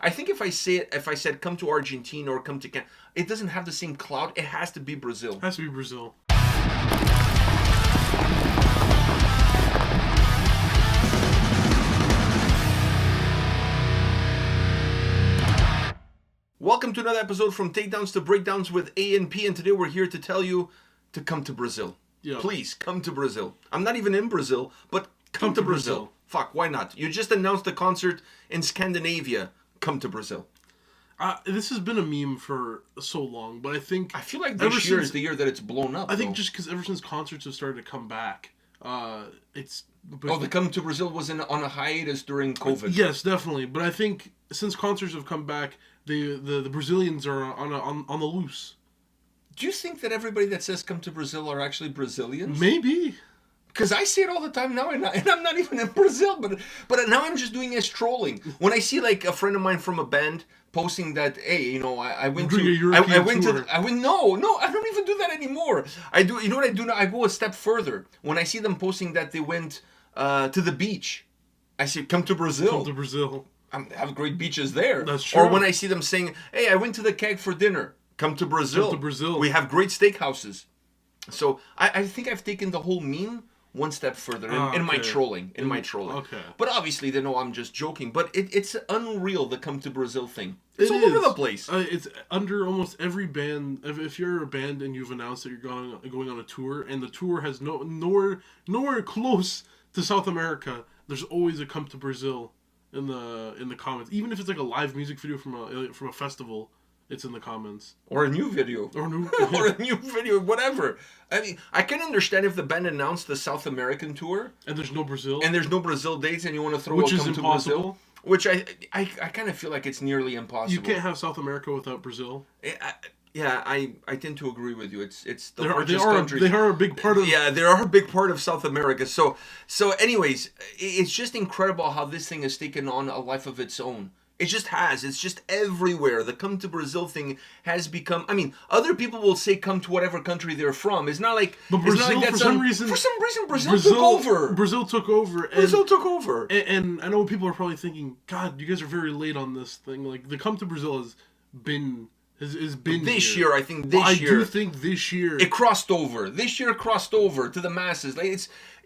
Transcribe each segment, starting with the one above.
I think if I said come to Argentina or come to Canada, it doesn't have the same clout. It has to be Brazil. It has to be Brazil. Welcome to another episode from Takedowns to Breakdowns with A&P, and today we're here to tell you to come to Brazil. Yeah. Please, come to Brazil. I'm not even in Brazil, but come to Brazil. Fuck, why not? You just announced a concert in Scandinavia. Come to Brazil. This has been a meme for so long, but I feel like this year is the year that it's blown up. I think just because ever since concerts have started to come back, it's... the Come to Brazil was on a hiatus during COVID. Yes, definitely. But I think since concerts have come back, the Brazilians are on the loose. Do you think that everybody that says come to Brazil are actually Brazilians? Maybe. Because I see it all the time now, and I'm not even in Brazil, but now I'm just doing it as trolling. When I see like a friend of mine from a band posting that, hey, you know, I went to, no, I don't even do that anymore. I do, you know what I do now? I go a step further. When I see them posting that they went to the beach, I say, come to Brazil. Come to Brazil. They have great beaches there. That's true. Or when I see them saying, hey, I went to the keg for dinner, come to Brazil. Come to Brazil. We have great steakhouses. So I think I've taken the whole meme one step further in my trolling. Okay. But obviously they know I'm just joking. But it's unreal, the come to Brazil thing. It's all over the place. It's under almost every band. If you're a band and you've announced that you're going on a tour, and the tour has nowhere close to South America, there's always a come to Brazil in the comments. Even if it's like a live music video from a festival, it's in the comments. Or a new video. Or a new video, whatever. I mean, I can understand if the band announced the South American tour. And there's no Brazil. And there's no Brazil dates, and you want to throw a come to Brazil. Which I kind of feel like it's nearly impossible. You can't have South America without Brazil. I tend to agree with you. It's the largest country. They are a big part of... Yeah, they are a big part of South America. So anyways, it's just incredible how this thing has taken on a life of its own. It just has. It's just everywhere. The come to Brazil thing has become... I mean, other people will say come to whatever country they're from. It's not like... But Brazil, for some reason, Brazil took over. Brazil took over. And I know people are probably thinking, God, you guys are very late on this thing. Like, the come to Brazil has been this year. I think this year. I do think this year it crossed over. This year crossed over to the masses. Like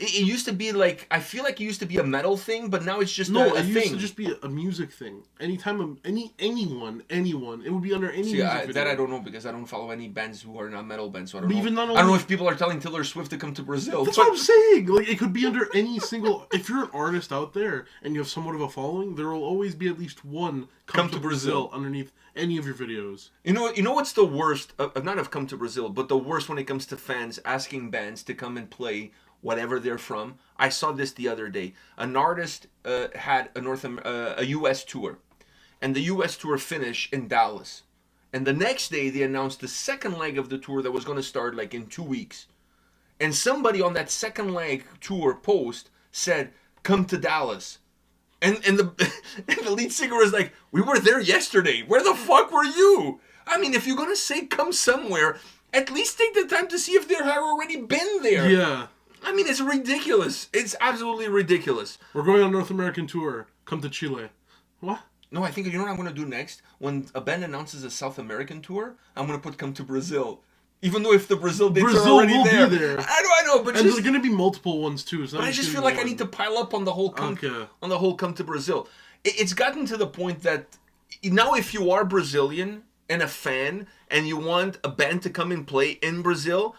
it used to be like, I feel like it used to be a metal thing, but now it's just a thing. It used to just be a music thing. Anytime anyone, it would be under any music video. That I don't know, because I don't follow any bands who are not metal bands, so I don't know. I don't know if people are telling Taylor Swift to come to Brazil. That's what I'm saying. Like, it could be under any single... If you're an artist out there and you have somewhat of a following, there will always be at least one come to Brazil underneath any of your videos. You know what's the worst? Not have come to Brazil, but the worst when it comes to fans asking bands to come and play whatever they're from. I saw this the other day. An artist had a U.S. tour, and the U.S. tour finished in Dallas. And the next day, they announced the second leg of the tour that was going to start like in 2 weeks. And somebody on that second leg tour post said, "Come to Dallas." And the lead singer was like, "We were there yesterday. Where the fuck were you?" I mean, if you're going to say come somewhere, at least take the time to see if they have already been there. Yeah. I mean, it's ridiculous. It's absolutely ridiculous. We're going on a North American tour. Come to Chile. What? No, I think, you know what I'm going to do next? When a band announces a South American tour, I'm going to put come to Brazil. Even though if the Brazil dates are already there. Be there. I know, but there's going to be multiple ones too. But I just feel like I need to pile up on the whole come to Brazil. It's gotten to the point that now if you are Brazilian and a fan and you want a band to come and play in Brazil,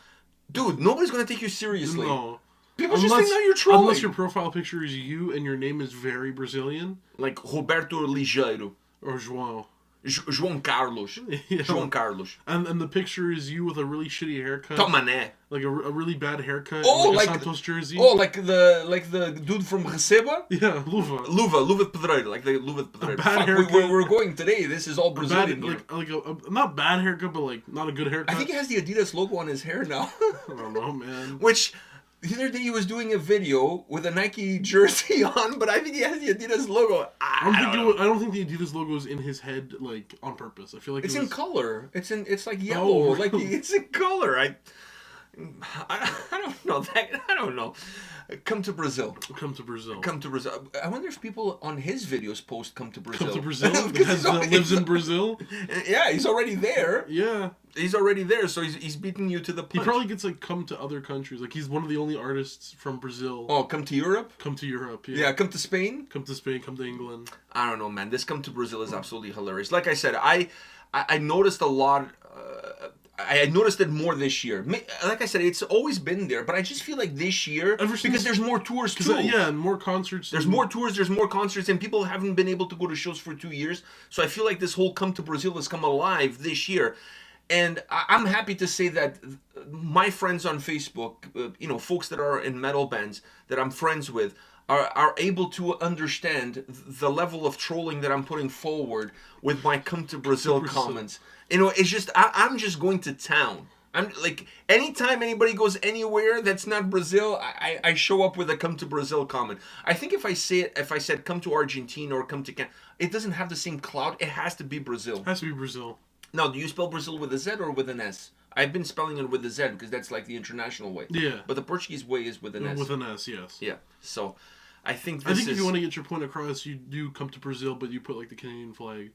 dude, nobody's going to take you seriously. No. People just think now you're trolling. Unless your profile picture is you and your name is very Brazilian. Like Roberto Ligeiro. Or João. João Carlos. Yeah. João Carlos. And the picture is you with a really shitty haircut. Tomané. Like a really bad haircut. Oh, like a Santos jersey. Oh, like the dude from Receba? Yeah, Luva. Luva Pedreira. Like the Luva Pedreira. Bad haircut. We're going today. This is all Brazilian. Like a not bad haircut, but like not a good haircut. I think he has the Adidas logo on his hair now. I don't know, man. Which... The other day he was doing a video with a Nike jersey on, but I think he has the Adidas logo. I don't think the Adidas logo is in his head like on purpose. I feel like it's in color. It's like yellow. Like it's in color. I don't know that. I don't know. Come to Brazil. Come to Brazil. Come to Brazil. I wonder if people on his videos post "Come to Brazil." Come to Brazil. Because lives in Brazil. Yeah, he's already there. Yeah. He's already there, so he's beating you to the punch. He probably gets like come to other countries. Like he's one of the only artists from Brazil. Oh, come to Europe? Come to Europe. Yeah. Yeah, come to Spain. Come to Spain. Come to England. I don't know, man. This "Come to Brazil" is absolutely hilarious. Like I said, I noticed a lot. I noticed it more this year. Like I said, it's always been there, but I just feel like this year, because there's more tours too. Yeah, and more concerts. There's more tours, there's more concerts, and people haven't been able to go to shows for 2 years. So I feel like this whole "Come to Brazil" has come alive this year. And I'm happy to say that my friends on Facebook, folks that are in metal bands that I'm friends with, are able to understand the level of trolling that I'm putting forward with my "Come to Brazil" comments. It's just, I'm just going to town. I'm like, anytime anybody goes anywhere that's not Brazil, I show up with a "Come to Brazil" comment. I think if I said "Come to Argentina" or "Come to Canada," it doesn't have the same clout. It has to be Brazil. It has to be Brazil. Now, do you spell Brazil with a Z or with an S? I've been spelling it with a Z because that's like the international way. Yeah. But the Portuguese way is with an S. With an S, yes. Yeah. So, I think if you want to get your point across, you do "Come to Brazil," but you put like the Canadian flag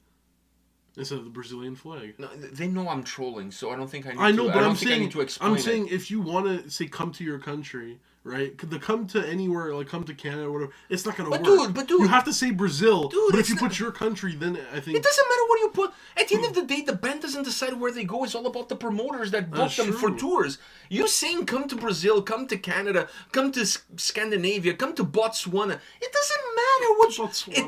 instead of the Brazilian flag. No, they know I'm trolling, so I don't think I need to. I know, but I'm saying, I need to explain I'm saying if you want to say "come to your country," right? The "come to anywhere," like "come to Canada" or whatever, it's not going to work. But dude. You have to say Brazil. Dude, but if you put your country, then I think... It doesn't matter what you put. At the end of the day, the band doesn't decide where they go. It's all about the promoters that book them for tours. You saying "Come to Brazil," "Come to Canada," "Come to Scandinavia," "Come to Botswana," it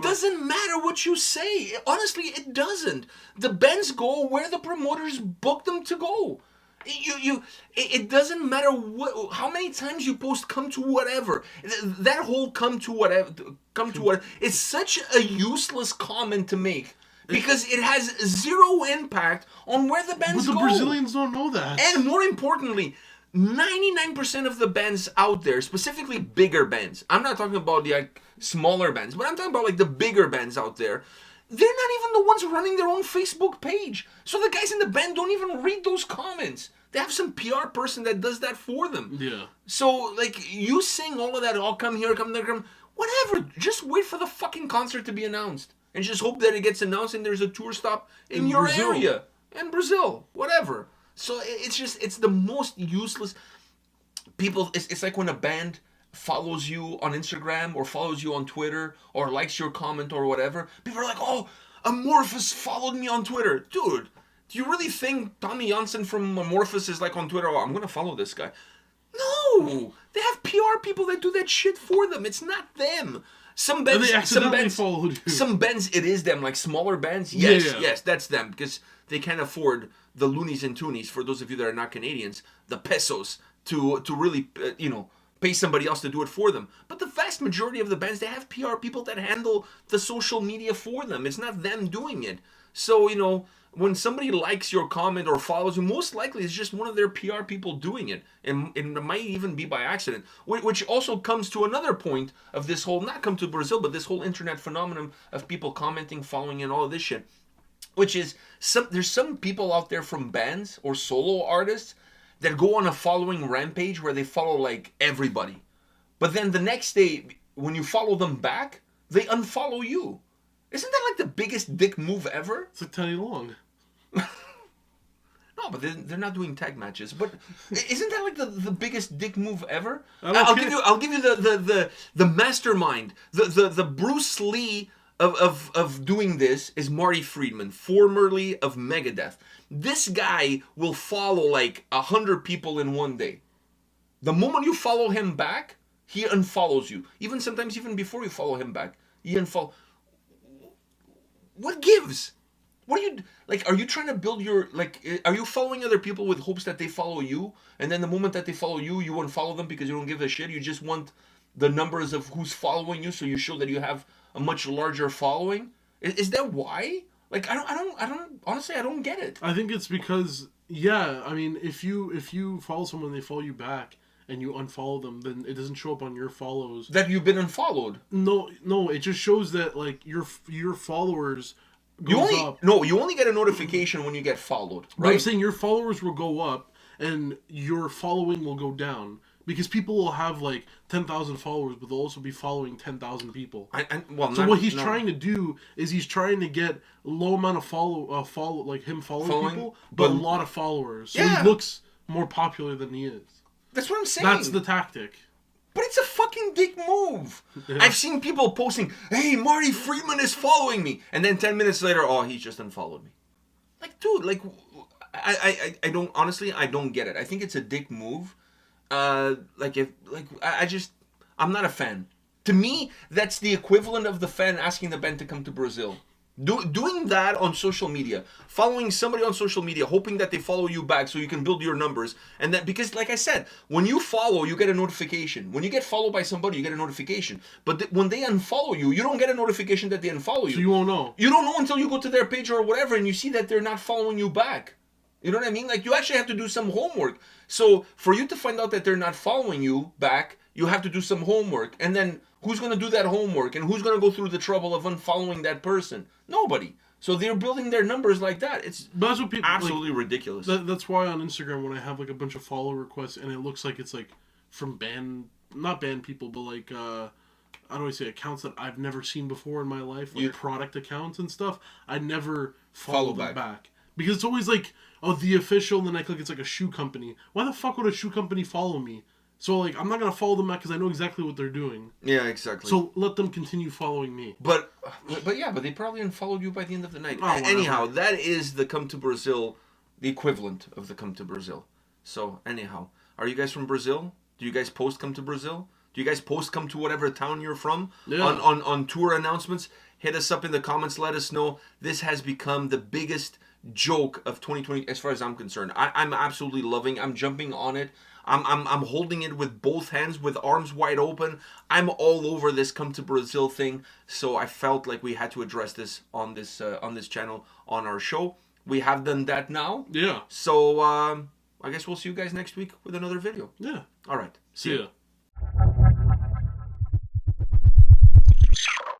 doesn't matter what you say. Honestly, it doesn't. The bands go where the promoters book them to go. It doesn't matter how many times you post "Come to whatever." That whole come to whatever," it's such a useless comment to make. Because it has zero impact on where the bands go. But the Brazilians don't know that. And more importantly, 99% of the bands out there, specifically bigger bands, I'm not talking about the smaller bands, but I'm talking about like the bigger bands out there, they're not even the ones running their own Facebook page. So the guys in the band don't even read those comments. They have some PR person that does that for them. Yeah. So, like, you saying all of that, "I'll come here, come there, come..." Whatever. Just wait for the fucking concert to be announced. And just hope that it gets announced and there's a tour stop in your area. In Brazil. Whatever. So, it's the most useless... People, it's like when a band follows you on Instagram or follows you on Twitter or likes your comment or whatever. People are like, "Oh, Amorphous followed me on Twitter." Dude, do you really think Tommy Janssen from Amorphous is like on Twitter, "Oh, I'm going to follow this guy"? No! They have PR people that do that shit for them. It's not them. Some bands, followed you. Some bands, it is them. Like smaller bands, yes, that's them. Because they can't afford the loonies and toonies, for those of you that are not Canadians, the pesos, to really, pay somebody else to do it for them. But the vast majority of the bands, they have PR people that handle the social media for them. It's not them doing it. So, when somebody likes your comment or follows you, most likely it's just one of their PR people doing it. And it might even be by accident. Which also comes to another point of this whole, not "Come to Brazil," but this whole internet phenomenon of people commenting, following, and all of this shit. Which is, there's some people out there from bands or solo artists that go on a following rampage where they follow like everybody. But then the next day, when you follow them back, they unfollow you. Isn't that like the biggest dick move ever? It's like Teddy Long. No, but they're not doing tag matches. But isn't that like the biggest dick move ever? I'll give you the mastermind, the Bruce Lee of doing this is Marty Friedman, formerly of Megadeth. This guy will follow like 100 people in one day. The moment you follow him back, he unfollows you. Sometimes even before you follow him back, he unfollows. What gives? What are you, like, are you trying to build your, like, are you following other people with hopes that they follow you? And then the moment that they follow you, you unfollow them because you don't give a shit? You just want the numbers of who's following you so you show that you have a much larger following? Is that why? Like, honestly, I don't get it. I think it's because, I mean, if you follow someone, they follow you back, and you unfollow them, then it doesn't show up on your follows. That you've been unfollowed. No, it just shows that, like, your followers you only get a notification when you get followed, right? But I'm saying your followers will go up, and your following will go down, Because people will have like 10,000 followers, but they'll also be following 10,000 people. So what he's trying to do is he's trying to get a low amount of following people, but a lot of followers. So he looks more popular than he is. That's what I'm saying. That's the tactic. But it's a fucking dick move. Yeah. I've seen people posting, "Hey, Marty Friedman is following me," and then 10 minutes later, oh, he just unfollowed me. Like, dude, like, I don't, honestly, I don't get it. I think it's a dick move. I'm not a fan. To me, that's the equivalent of the fan asking the band to come to Brazil. Doing that on social media, following somebody on social media, hoping that they follow you back so you can build your numbers, and that, because like I said, when you follow, you get a notification. When you get followed by somebody, you get a notification. But when they unfollow you, you don't get a notification that they unfollow you. So you won't know. You don't know until you go to their page or whatever, and you see that they're not following you back. You know what I mean? Like, you actually have to do some homework. So for you to find out that they're not following you back, you have to do some homework. And then who's going to do that homework? And who's going to go through the trouble of unfollowing that person? Nobody. So they're building their numbers like that. It's that's what people, absolutely ridiculous. That's why on Instagram, when I have like a bunch of follow requests and it looks like it's like from not banned people, but like, how do I say, accounts that I've never seen before in my life, like product accounts and stuff, I never follow them back. Because it's always like, oh, the official, and then I click, it's like a shoe company. Why the fuck would a shoe company follow me? So, like, I'm not going to follow them back because I know exactly what they're doing. Yeah, exactly. So, let them continue following me. But they probably unfollowed you by the end of the night. Oh, anyhow, that is the Come to Brazil, the equivalent of the Come to Brazil. So, anyhow, are you guys from Brazil? Do you guys post Come to Brazil? Do you guys post come to whatever town you're from? Yeah. On tour announcements? Hit us up in the comments. Let us know. This has become the biggest joke of 2020 as far as I'm concerned. I'm absolutely loving. I'm jumping on it. I'm holding it with both hands, with arms wide open. I'm all over this Come to Brazil thing. So I felt like we had to address this on this channel, on our show. We have done that now. Yeah. So I guess we'll see you guys next week with another video. Yeah. All right. See ya.